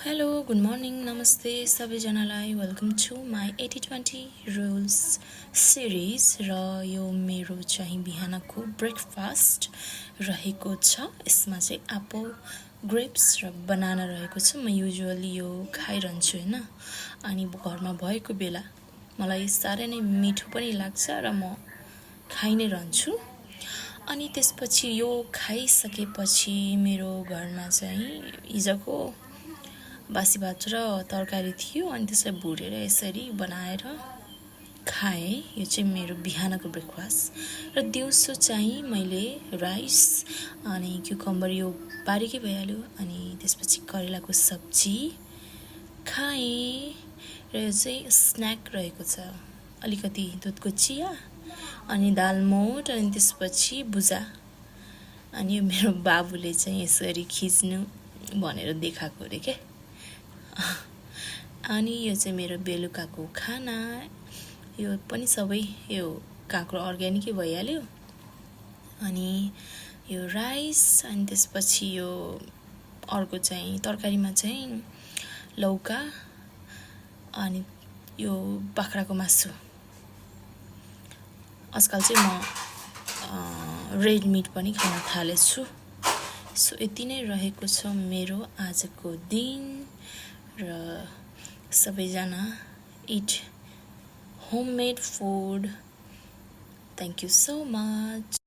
Hello good morning नमस्ते सबैजनालाई welcome to my 80-20 rules series र यो मेरो चाहिँ बिहानको ब्रेकफास्ट रहेको छ। यसमा चाहिँ एप्पल ग्रेप्स र बनाना रहेको छ। म युजुअली यो खाइरहन्छु होइन, अनि घरमा भएको बेला मलाई साह्रै नै मिठो पनि लाग्छ र म खाइ नै रहन्छु। अनि त्यसपछि यो खाइसकेपछि मेरो घरमा चाहिँ हिजोको बासी भात र तरकारी थियो, अनि त्यसलाई भुरेर यसरी बनाएर खाएँ। यो चाहिँ मेरो बिहानको ब्रेकफास्ट। र दिउँसो चाहिँ मैले राइस अनि क्युकम्बर यो बारीकै भइहाल्यो, अनि त्यसपछि करेलाको सब्जी खाएँ। र यो चाहिँ स्न्याक रहेको छ, अलिकति दुधको चिया अनि दाल मोठ अनि त्यसपछि भुजा। अनि यो मेरो बाबुले चाहिँ यसरी खिच्नु भनेर देखाएको अरे के। अनि यो चाहिँ मेरो बेलुकाको खाना। यो पनि सबै यो काँक्रो अर्ग्यानिकै भइहाल्यो। अनि यो राइस अनि त्यसपछि यो अर्को चाहिँ तरकारीमा चाहिँ लौका अनि यो बाख्राको मासु। आजकल चाहिँ म रेड मिट पनि खान थालेछु। सो यति नै रहेको छ मेरो आजको दिन। र सबैजना it homemade food. Thank you so much.